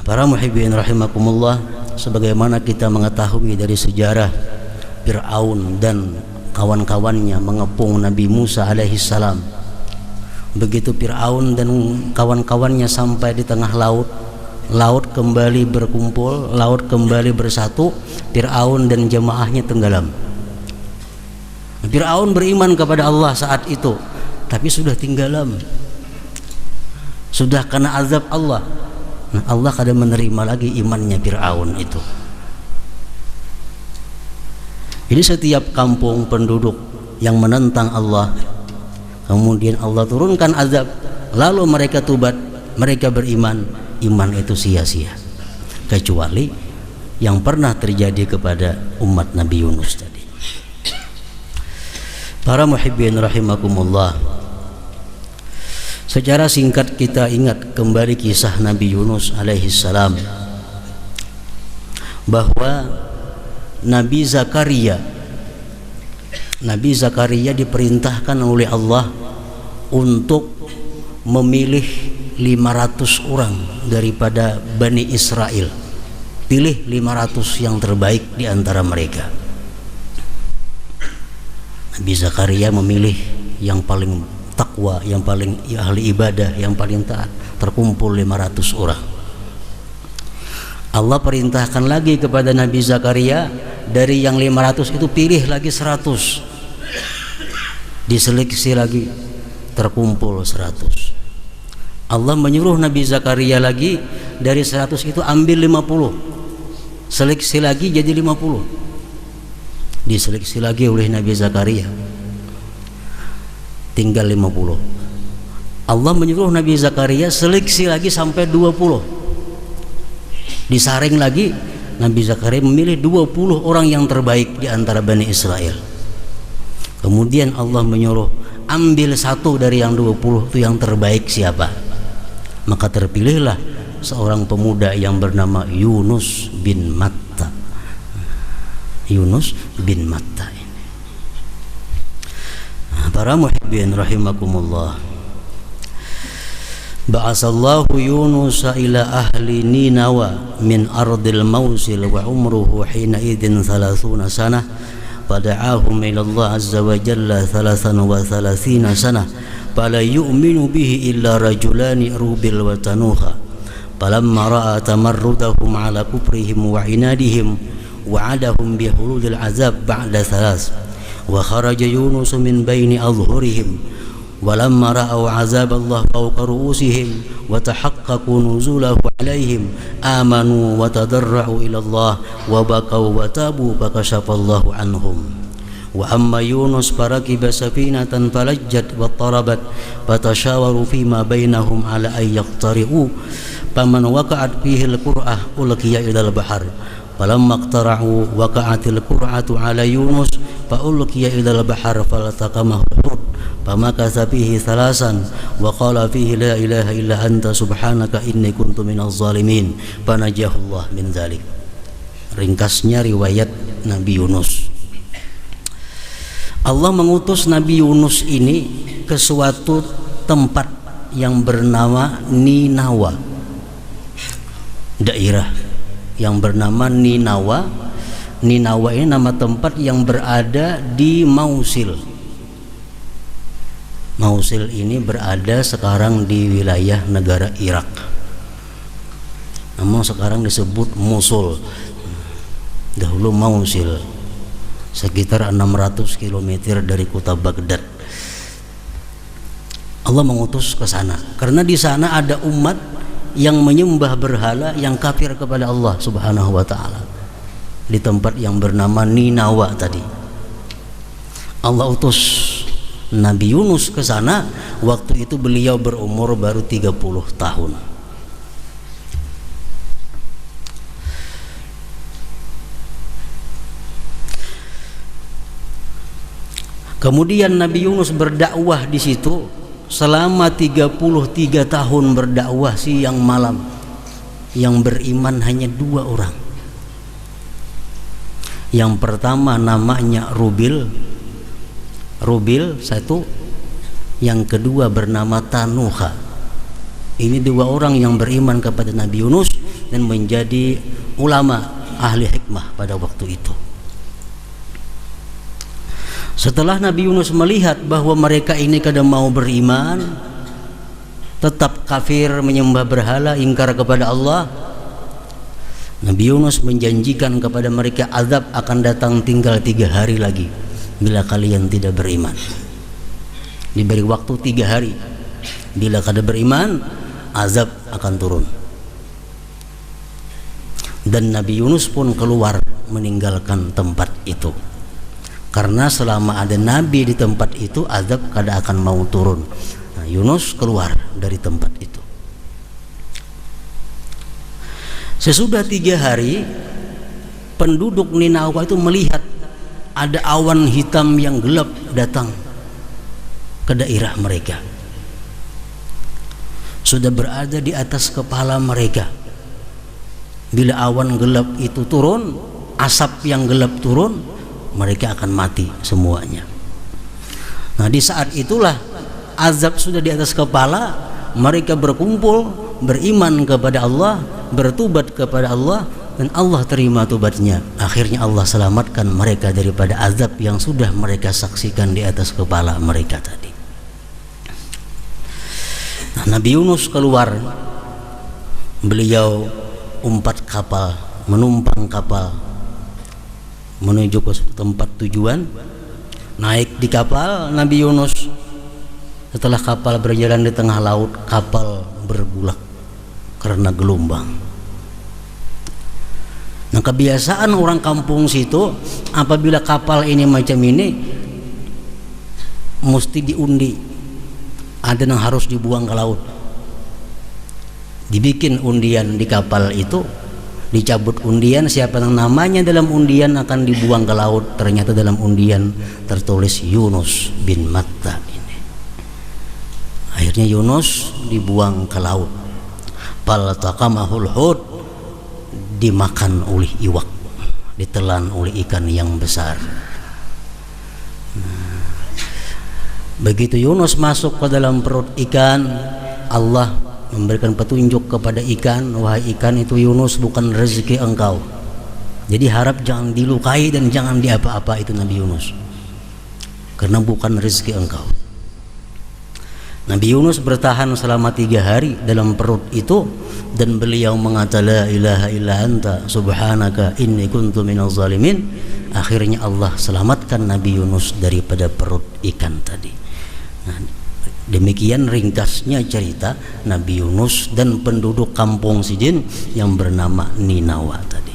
Para muhibbin rahimakumullah, sebagaimana kita mengetahui dari sejarah Fir'aun dan kawan-kawannya mengepung Nabi Musa alaihissalam. Begitu Fir'aun dan kawan-kawannya sampai di tengah laut, laut kembali berkumpul, laut kembali bersatu, Fir'aun dan jemaahnya tenggelam. Fir'aun beriman kepada Allah saat itu, tapi sudah tenggelam, sudah kena azab Allah. Nah, Allah kada menerima lagi imannya Fir'aun itu. Jadi setiap kampung penduduk yang menentang Allah, kemudian Allah turunkan azab, lalu mereka tobat, mereka beriman, iman itu sia-sia. Kecuali yang pernah terjadi kepada umat Nabi Yunus tadi. Para muhibbin rahimakumullah, secara singkat kita ingat kembali kisah Nabi Yunus alaihissalam, bahwa Nabi Zakaria diperintahkan oleh Allah untuk memilih 500 orang daripada Bani Israel. Pilih 500 yang terbaik di antara mereka. Nabi Zakaria memilih yang paling takwa, yang paling ahli ibadah, yang paling taat. Terkumpul 500 orang. Allah perintahkan lagi kepada Nabi Zakaria, dari yang 500 itu pilih lagi 100. Diseleksi lagi, terkumpul 100. Allah menyuruh Nabi Zakaria lagi, dari 100 itu ambil 50. Seleksi lagi jadi 50. Diseleksi lagi oleh Nabi Zakaria, tinggal 50. Allah menyuruh Nabi Zakaria seleksi lagi sampai 20. Disaring lagi, Nabi Zakaria memilih 20 orang yang terbaik di antara Bani Israel. Kemudian Allah menyuruh ambil satu dari yang 20 itu yang terbaik siapa? Maka terpilihlah seorang pemuda yang bernama Yunus bin Matta. Yunus bin Matta ini. Para muhibbin rahimakumullah, ba'asallahu Yunus ila ahli Ninawa min ardil Mausil wa umruhu hina idin 30 sanah fada'ahum ila Allah azza wa jalla 33 sanah fala yu'minu bihi illa rajulani rubil wa tanuha falamma ra'a tamarrudahum ala kufrihim wa inadihim wa'adahum bihuludil azab ba'da 3 wa kharaja Yunus min baini adhhurihim walamma ra'aw azab Allah fawqa ru'usihim wa tahaqqaqu nuzulahu alaihim amanu wa tadarra'u ila Allah wa bakaw wa tabu fakashafallahu anhum wa amma Yunus farakiba safinatan falajjat wa tarabat fatashawaru fima bainahum ala ay yaqtari'u faman waqa'at fihi al-qur'ah ulqiya ila al-bahr falamma iqtara'u waqa'atil qur'atu ala Yunus fa ulqiya ila al-bahr falataqamahu hut famakatha fihi 3 wa qala fihi la ilaha illa anta subhanaka inni kuntu minaz zalimin fanajahullah min dzalik. Ringkasnya riwayat Nabi Yunus. Allah mengutus Nabi Yunus ini ke suatu tempat yang bernama Ninawa, daerah yang bernama Ninawa. Ninawa ini nama tempat yang berada di Mausil. Mausil ini berada sekarang di wilayah negara Irak. Namun sekarang disebut Mosul. Dahulu Mausil, sekitar 600 km dari kota Baghdad. Allah mengutus ke sana karena di sana ada umat yang menyembah berhala, yang kafir kepada Allah Subhanahu wa taala. Di tempat yang bernama Ninawa tadi, Allah utus Nabi Yunus ke sana. Waktu itu beliau berumur baru 30 tahun. Kemudian Nabi Yunus berdakwah di situ selama 33 tahun berdakwah siang malam. Yang beriman hanya 2 orang. Yang pertama namanya Rubil satu, yang kedua bernama Tanuha. Ini 2 orang yang beriman kepada Nabi Yunus, dan menjadi ulama ahli hikmah pada waktu itu. Setelah Nabi Yunus melihat bahwa mereka ini kadang mau beriman, tetap kafir, menyembah berhala, ingkar kepada Allah, Nabi Yunus menjanjikan kepada mereka azab akan datang tinggal 3 hari lagi bila kalian tidak beriman. Diberi waktu 3 hari. Bila kalian beriman, azab akan turun. Dan Nabi Yunus pun keluar meninggalkan tempat itu. Karena selama ada Nabi di tempat itu, azab kada akan mau turun. Nah, Yunus keluar dari tempat itu. Sesudah 3 hari, penduduk Ninawa itu melihat ada awan hitam yang gelap datang ke daerah mereka. Sudah berada di atas kepala mereka. Bila awan gelap itu turun, asap yang gelap turun, mereka akan mati semuanya. Nah, di saat itulah azab sudah di atas kepala, mereka berkumpul, beriman kepada Allah, bertubat kepada Allah, dan Allah terima tubatnya. Akhirnya Allah selamatkan mereka daripada azab yang sudah mereka saksikan di atas kepala mereka tadi. Nah, Nabi Yunus keluar, beliau umpat kapal, menumpang kapal menuju ke tempat tujuan. Naik di kapal Nabi Yunus. Setelah kapal berjalan di tengah laut, kapal bergulak karena gelombang. Nah, kebiasaan orang kampung situ, apabila kapal ini macam ini, mesti diundi. Ada yang harus dibuang ke laut. Dibikin undian di kapal itu, dicabut undian, siapa yang namanya dalam undian akan dibuang ke laut. Ternyata dalam undian tertulis Yunus bin Matta ini. Akhirnya Yunus dibuang ke laut. Faltaqamahul hut, dimakan oleh iwak, ditelan oleh ikan yang besar. Begitu Yunus masuk ke dalam perut ikan, Allah memberikan petunjuk kepada ikan, wahai ikan, itu Yunus bukan rezeki engkau. Jadi harap jangan dilukai dan jangan diapa-apa itu Nabi Yunus, karena bukan rezeki engkau. Nabi Yunus bertahan selama 3 hari dalam perut itu, dan beliau mengatakan la ilaha illa anta subhanaka inni kuntu minaz zalimin. Akhirnya Allah selamatkan Nabi Yunus daripada perut ikan tadi. Nah, demikian ringkasnya cerita Nabi Yunus dan penduduk kampung Sidin yang bernama Ninawa tadi.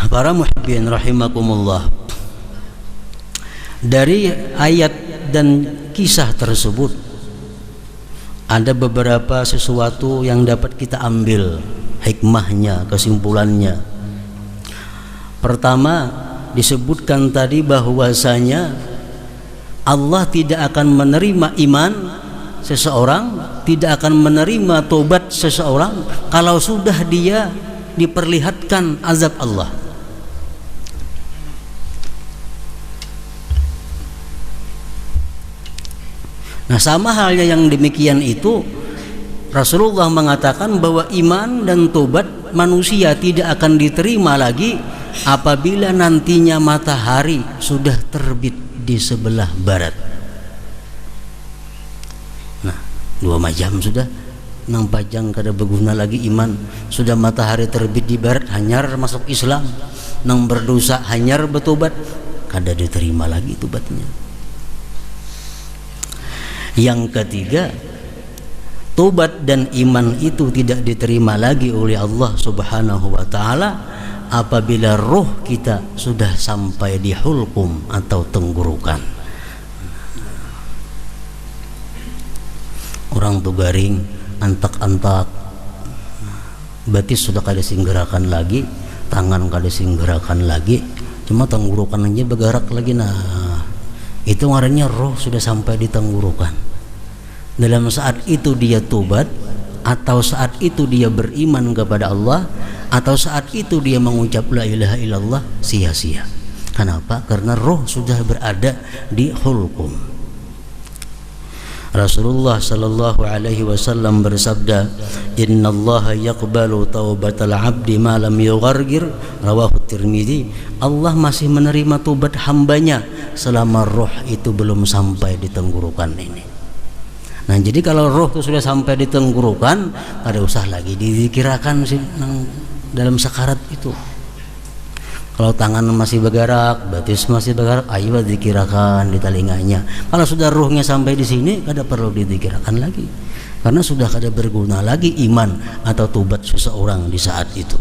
Para muhibbin rahimakumullah, dari ayat dan kisah tersebut ada beberapa sesuatu yang dapat kita ambil hikmahnya, kesimpulannya. Pertama, disebutkan tadi bahwasanya Allah tidak akan menerima iman seseorang, tidak akan menerima tobat seseorang kalau sudah dia diperlihatkan azab Allah. Nah, sama halnya yang demikian itu, Rasulullah mengatakan bahwa iman dan tobat manusia tidak akan diterima lagi apabila nantinya matahari sudah terbit di sebelah barat. Nah, 2 jam sudah, 6 jam kada berguna lagi iman. Sudah matahari terbit di barat, hanyar masuk Islam, nang berdosa hanyar bertobat, kada diterima lagi tobatnya. Yang ketiga, tobat dan iman itu tidak diterima lagi oleh Allah Subhanahu wa ta'ala apabila roh kita sudah sampai di hulqum atau tenggorokan. Orang tuh garing, antak-antak, batis sudah kada singgerakan lagi, tangan kada singgerakan lagi, cuma tenggorokan aja bergerak lagi. Nah, itu ngarannya roh sudah sampai di tenggorokan. Dalam saat itu dia tobat, atau saat itu dia beriman kepada Allah, atau saat itu dia mengucap la ilaha illallah, sia-sia. Kenapa? Karena roh sudah berada di hulqum. Rasulullah sallallahu alaihi wasallam bersabda, "Innallaha yaqbalu taubatal 'abdi ma lam yughargir." Rawahu Tirmidzi. Allah masih menerima tobat hambanya selama roh itu belum sampai di tenggorokan ini. Nah, jadi kalau roh itu sudah sampai di tenggorokan, kada usah lagi dizikirakan sih dalam sakarat itu. Kalau tangan masih bergerak, batis masih bergerak, ayo dikirakan di telinganya. Kalau sudah ruhnya sampai di sini, kada perlu dikirakan lagi, karena sudah kada berguna lagi iman atau tobat seseorang di saat itu.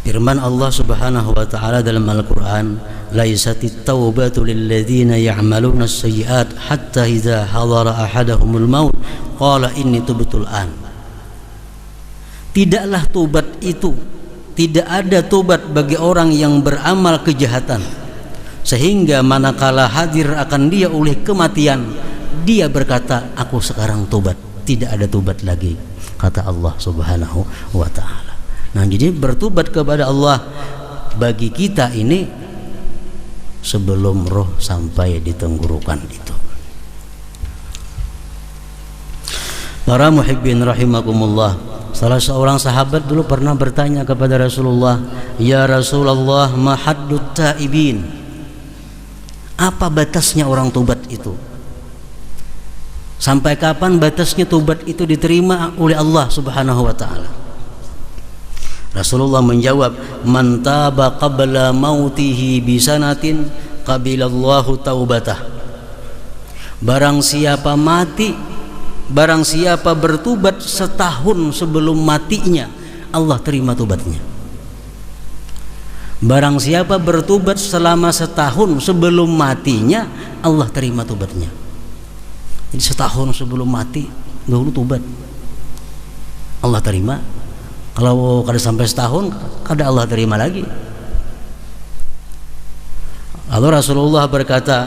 Firman Allah Subhanahu wa taala dalam Al-Qur'an, "Laisatit taubatu lil ladzina ya'maluna as-sayyi'at hatta idza hadara ahadahumul maut qala inni tubtul an." Tidaklah tobat itu, tidak ada tobat bagi orang yang beramal kejahatan sehingga manakala hadir akan dia oleh kematian, dia berkata, "Aku sekarang tobat." Tidak ada tobat lagi, kata Allah Subhanahu wa taala. Nah, jadi bertobat kepada Allah bagi kita ini sebelum roh sampai di tenggorokan itu. Para muhibbin rahimakumullah, salah seorang sahabat dulu pernah bertanya kepada Rasulullah, "Ya Rasulullah, ma haddut taibin?" Apa batasnya orang tobat itu? Sampai kapan batasnya tobat itu diterima oleh Allah Subhanahu wa taala? Rasulullah menjawab, "Man taba qabla mautihi bi sanatin qabilallahu taubatah." Barang siapa bertobat setahun sebelum matinya, Allah terima tobatnya. Barang siapa bertobat selama setahun sebelum matinya, Allah terima tobatnya. Jadi setahun sebelum mati dahulu tobat, Allah terima. Kalau kada sampai setahun, kada Allah terima lagi. Lalu Rasulullah berkata,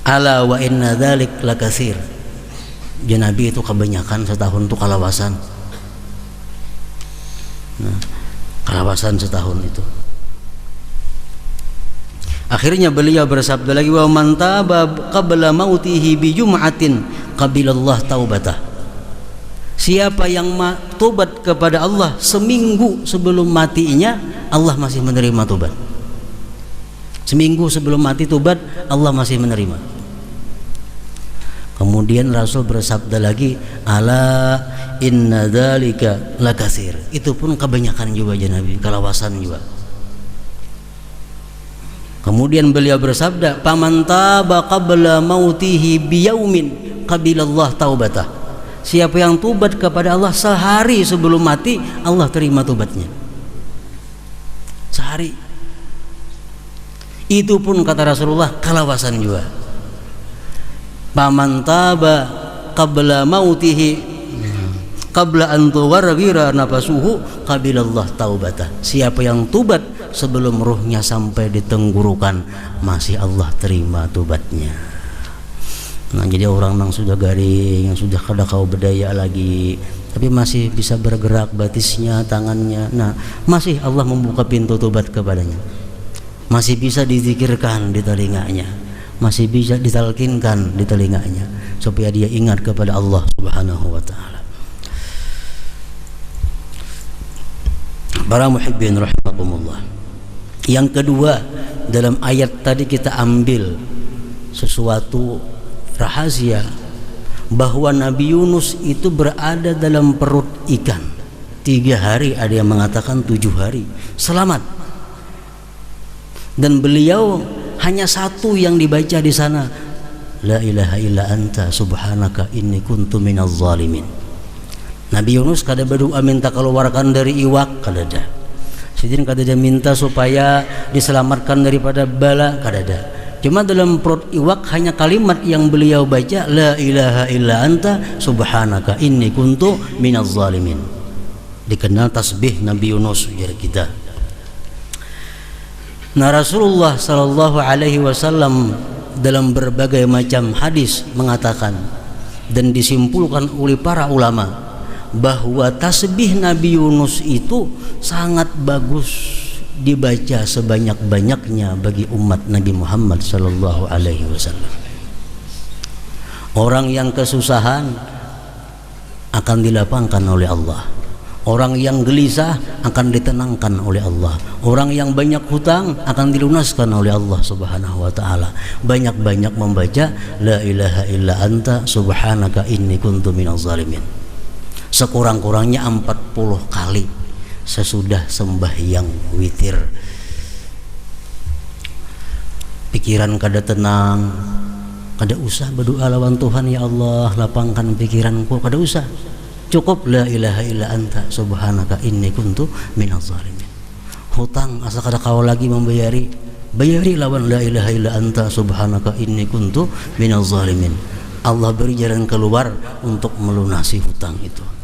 "Ala wa inna dzalik lakatsir." Ya Nabi, itu kebanyakan setahun itu kalawasan. Nah, kalawasan setahun itu. Akhirnya beliau bersabda lagi, "Wa man taba qabla mautihi bi jum'atin qabilallah taubatah." Siapa yang tobat kepada Allah seminggu sebelum matinya, Allah masih menerima tobat. Seminggu sebelum mati tobat, Allah masih menerima. Kemudian Rasul bersabda lagi, "Ala inna dzalika lakatsir." Itu pun kebanyakan juga ya Nabi, kalawasan juga. Kemudian beliau bersabda, "Faman taba qabla mautihi biyaumin qabilallah taubatah." Siapa yang tobat kepada Allah sehari sebelum mati, Allah terima tobatnya. Sehari. Itu pun kata Rasulullah kalawasan juga. Paman taba qabla mautihi qabla an tuwarghira nafasuhu qabilallah taubatah. Siapa yang tobat sebelum ruhnya sampai di tenggorokan, masih Allah terima tobatnya. Nah, jadi orang yang sudah garing, yang sudah kada kau berdaya lagi, tapi masih bisa bergerak batisnya, tangannya, nah masih Allah membuka pintu tobat kepadanya. Masih bisa dizikirkan di telinganya, masih bisa ditalkinkan di telinganya, supaya dia ingat kepada Allah Subhanahu wa ta'ala. Para muhibbin rahimakumullah, yang kedua, dalam ayat tadi kita ambil sesuatu rahasia bahwa Nabi Yunus itu berada dalam perut ikan 3 hari, ada yang mengatakan 7 hari, selamat. Dan beliau hanya satu yang dibaca di sana, la ilaha illa anta subhanaka inni kuntu minaz zalimin. Nabi Yunus kada berdoa minta keluarkan dari iwak, kada ada. Sidin kada ada minta supaya diselamatkan daripada bala, kada ada. Cuma dalam perut iwak hanya kalimat yang beliau baca, la ilaha illa anta subhanaka inni kuntu minaz zalimin. Dikenal tasbih Nabi Yunus ya kita. Nah, Rasulullah sallallahu alaihi wasallam dalam berbagai macam hadis mengatakan dan disimpulkan oleh para ulama bahwa tasbih Nabi Yunus itu sangat bagus dibaca sebanyak-banyaknya bagi umat Nabi Muhammad sallallahu alaihi wasallam. Orang yang kesusahan akan dilapangkan oleh Allah. Orang yang gelisah akan ditenangkan oleh Allah. Orang yang banyak hutang akan dilunaskan oleh Allah Subhanahu wa taala. Banyak-banyak membaca la ilaha illa anta subhanaka inni kuntu minaz zalimin. Sekurang-kurangnya 40 kali sesudah sembahyang witir. Pikiran kada tenang, kada usah berdoa lawan Tuhan, ya Allah lapangkan pikiranku, kada usah. Cukup la ilaha illa anta subhanaka inni kuntu minaz zalimin. Hutang asa kada kau lagi membayari, bayari lawan la ilaha illa anta subhanaka inni kuntu minaz zalimin. Allah beri jalan keluar untuk melunasi hutang itu.